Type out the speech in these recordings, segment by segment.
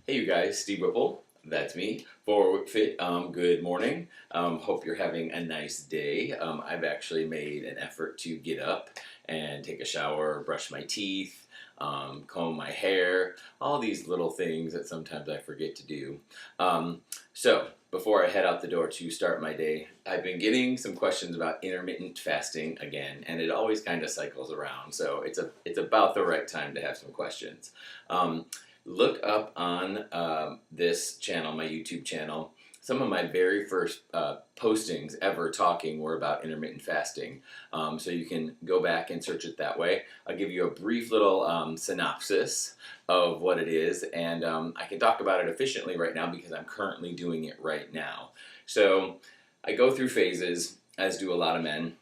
Hey you guys, Steve Whipple, that's me, for WHIPFIT. Good morning. Hope you're having a nice day. I've actually made an effort to get up and take a shower, brush my teeth, comb my hair, all these little things that sometimes I forget to do. So, before I head out the door to start my day, I've been getting some questions about intermittent fasting again, and it always kind of cycles around, so it's about the right time to have some questions. Look up on this channel, my YouTube channel. Some of my very first postings ever talking were about intermittent fasting. So you can go back and search it that way. I'll give you a brief little synopsis of what it is, and I can talk about it efficiently right now because I'm currently doing it right now. So I go through phases, as do a lot of men,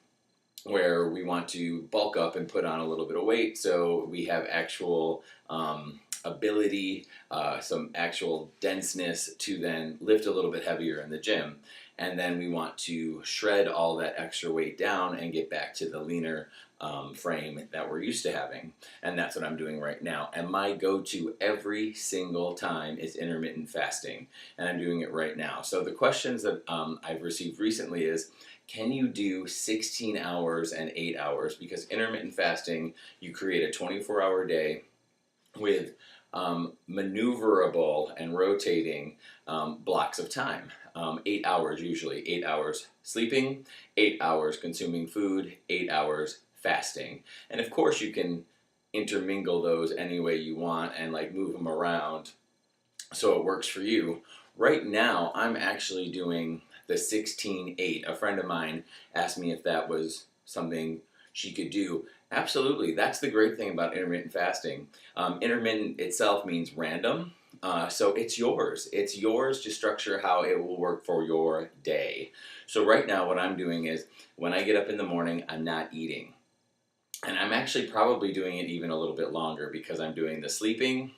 where we want to bulk up and put on a little bit of weight so we have actual ability, some actual denseness to then lift a little bit heavier in the gym. And then we want to shred all that extra weight down and get back to the leaner frame that we're used to having. And that's what I'm doing right now. And my go-to every single time is intermittent fasting. And I'm doing it right now. So the questions that I've received recently is, can you do 16 hours and 8 hours? Because intermittent fasting, you create a 24-hour day with maneuverable and rotating blocks of time. 8 hours usually, 8 hours sleeping, 8 hours consuming food, 8 hours fasting. And of course you can intermingle those any way you want and like move them around so it works for you. Right now I'm actually doing the 16-8. A friend of mine asked me if that was something she could do. Absolutely, that's the great thing about intermittent fasting. Intermittent itself means random, so it's yours. It's yours to structure how it will work for your day. So right now what I'm doing is, when I get up in the morning, I'm not eating. And I'm actually probably doing it even a little bit longer because I'm doing the sleeping,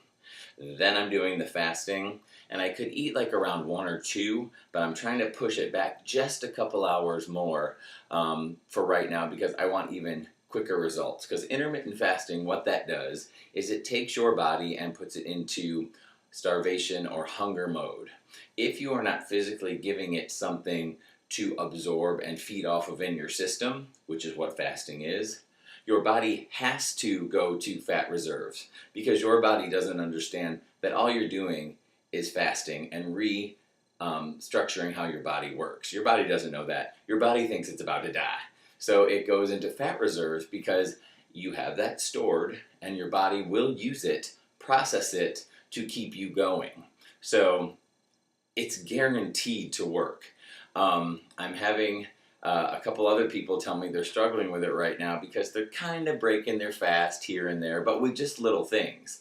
then I'm doing the fasting, and I could eat like around 1 or 2, but I'm trying to push it back just a couple hours more for right now because I want even quicker results. Because intermittent fasting, what that does is it takes your body and puts it into starvation or hunger mode. If you are not physically giving it something to absorb and feed off of in your system, which is what fasting is, your body has to go to fat reserves because your body doesn't understand that all you're doing is fasting and structuring how your body works. Your body doesn't know that. Your body thinks it's about to die. So it goes into fat reserves because you have that stored and your body will use it, process it to keep you going. So it's guaranteed to work. I'm having a couple other people tell me they're struggling with it right now because they're kind of breaking their fast here and there, but with just little things.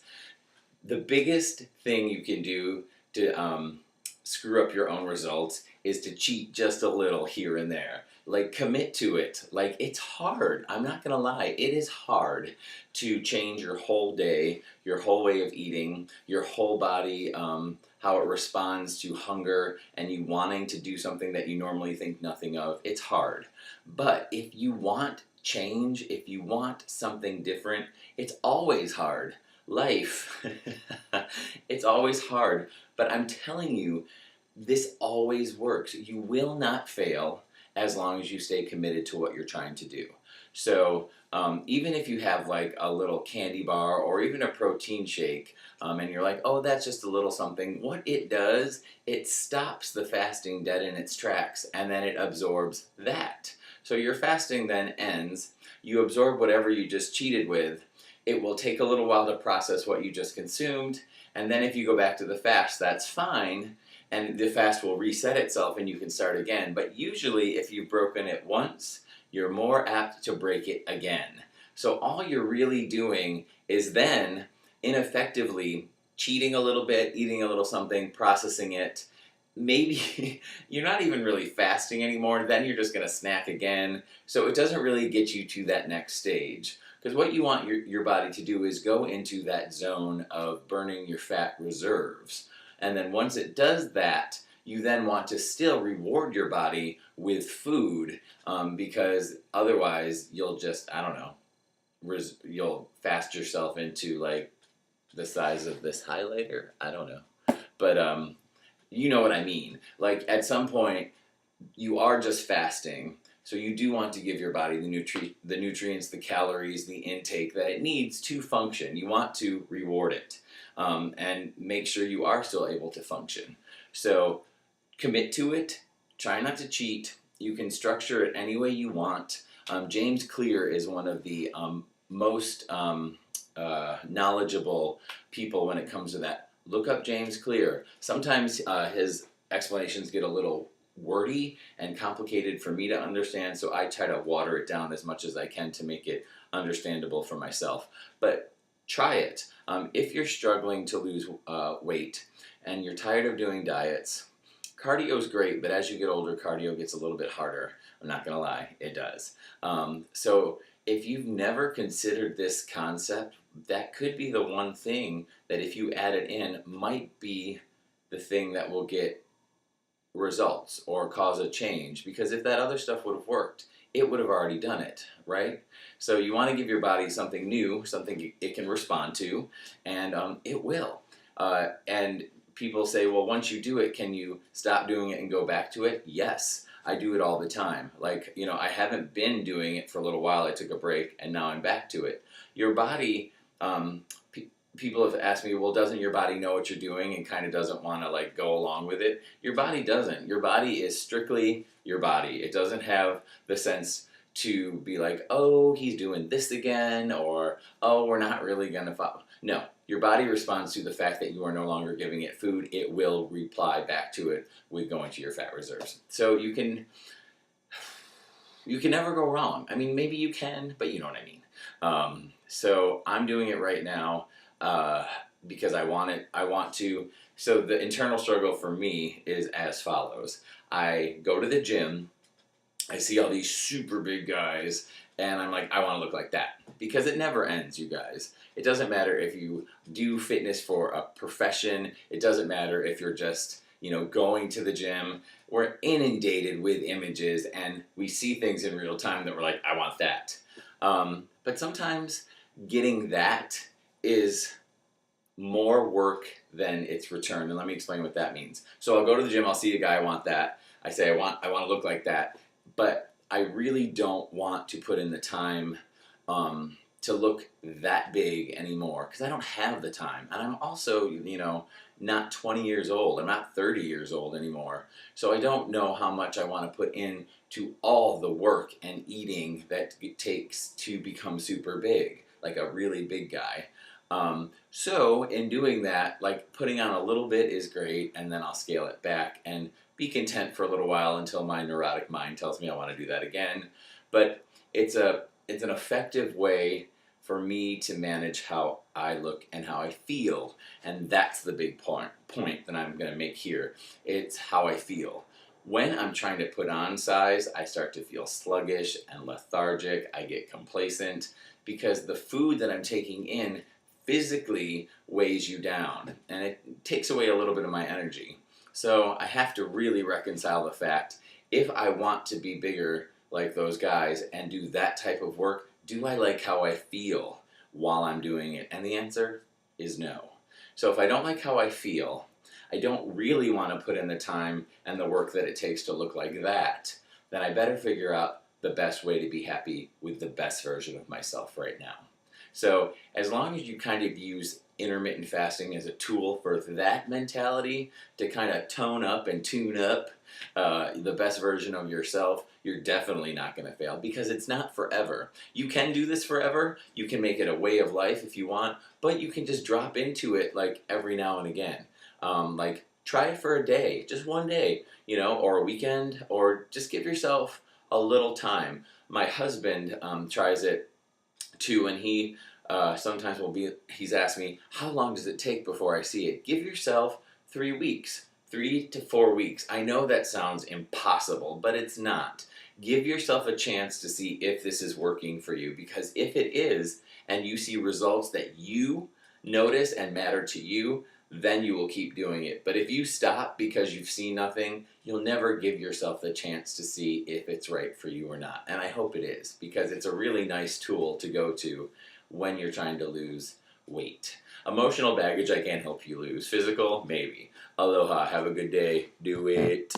The biggest thing you can do to screw up your own results is to cheat just a little here and there. Like, commit to it. Like, it's hard. I'm not gonna lie. It is hard to change your whole day, your whole way of eating, your whole body, how it responds to hunger and you wanting to do something that you normally think nothing of. It's hard. But if you want change, if you want something different, it's always hard. Life, it's always hard. But I'm telling you, this always works. You will not fail as long as you stay committed to what you're trying to do. So even if you have like a little candy bar or even a protein shake and you're like, oh, that's just a little something, what it does, it stops the fasting dead in its tracks and then it absorbs that. So your fasting then ends, you absorb whatever you just cheated with, it will take a little while to process what you just consumed, and then if you go back to the fast, that's fine, and the fast will reset itself and you can start again. But usually if you've broken it once, you're more apt to break it again. So all you're really doing is then ineffectively cheating a little bit, eating a little something, processing it. Maybe you're not even really fasting anymore, then you're just gonna snack again. So it doesn't really get you to that next stage. Because what you want your body to do is go into that zone of burning your fat reserves. And then once it does that, you then want to still reward your body with food because otherwise you'll just, I don't know, you'll fast yourself into like the size of this highlighter. I don't know. but you know what I mean. Like at some point, you are just fasting, so you do want to give your body the nutrients, the calories, the intake that it needs to function. You want to reward it, and make sure you are still able to function. So commit to it. Try not to cheat. You can structure it any way you want. James Clear is one of the most knowledgeable people when it comes to that. Look up James Clear. Sometimes his explanations get a little wordy and complicated for me to understand, so I try to water it down as much as I can to make it understandable for myself. But try it. If you're struggling to lose weight and you're tired of doing diets, cardio is great, but as you get older, cardio gets a little bit harder. I'm not gonna lie, it does. So if you've never considered this concept, that could be the one thing that if you add it in might be the thing that will get results or cause a change, because if that other stuff would have worked, it would have already done it, right? So you want to give your body something new, something it can respond to, and it will. And people say, well, once you do it, can you stop doing it and go back to it? Yes, I do it all the time. Like, you know, I haven't been doing it for a little while. I took a break and now I'm back to it. Your body, people have asked me, well, doesn't your body know what you're doing and kind of doesn't want to like go along with it? Your body doesn't. Your body is strictly your body. It doesn't have the sense to be like, oh, he's doing this again, or, oh, we're not really going to follow. No, your body responds to the fact that you are no longer giving it food. It will reply back to it with going to your fat reserves. So you can never go wrong. I mean, maybe you can, but you know what I mean. So I'm doing it right now because I want it. I want to. So the internal struggle for me is as follows. I go to the gym. I see all these super big guys, and I'm like, I want to look like that. Because it never ends, you guys. It doesn't matter if you do fitness for a profession. It doesn't matter if you're just, you know, going to the gym. We're inundated with images, and we see things in real time that we're like, I want that. But sometimes getting that is more work than its return. And let me explain what that means. So I'll go to the gym, I'll see a guy, I want that. I say, I want to look like that. But I really don't want to put in the time to look that big anymore, because I don't have the time. And I'm also, you know, not 20 years old. I'm not 30 years old anymore. So I don't know how much I want to put in to all the work and eating that it takes to become super big, like a really big guy. So in doing that, like putting on a little bit is great, and then I'll scale it back and be content for a little while until my neurotic mind tells me I want to do that again. But it's an effective way for me to manage how I look and how I feel, and that's the big point that I'm going to make here. It's how I feel. When I'm trying to put on size, I start to feel sluggish and lethargic. I get complacent because the food that I'm taking in physically weighs you down, and it takes away a little bit of my energy. So I have to really reconcile the fact, if I want to be bigger like those guys and do that type of work, do I like how I feel while I'm doing it? And the answer is no. So if I don't like how I feel, I don't really want to put in the time and the work that it takes to look like that, then I better figure out the best way to be happy with the best version of myself right now. So as long as you kind of use intermittent fasting as a tool for that mentality to kind of tone up and tune up the best version of yourself, you're definitely not going to fail, because it's not forever. You can do this forever. You can make it a way of life if you want, but you can just drop into it like every now and again. Like try it for a day, just one day, you know, or a weekend, or just give yourself a little time. My husband tries it too, and he sometimes he's asked me, how long does it take before I see it? Give yourself 3 weeks, 3 to 4 weeks. I know that sounds impossible, but it's not. Give yourself a chance to see if this is working for you, because if it is, and you see results that you notice and matter to you, then you will keep doing it. But if you stop because you've seen nothing, you'll never give yourself the chance to see if it's right for you or not. And I hope it is, because it's a really nice tool to go to when you're trying to lose weight. Emotional baggage I can't help you lose. Physical, maybe. Aloha, have a good day. Do it.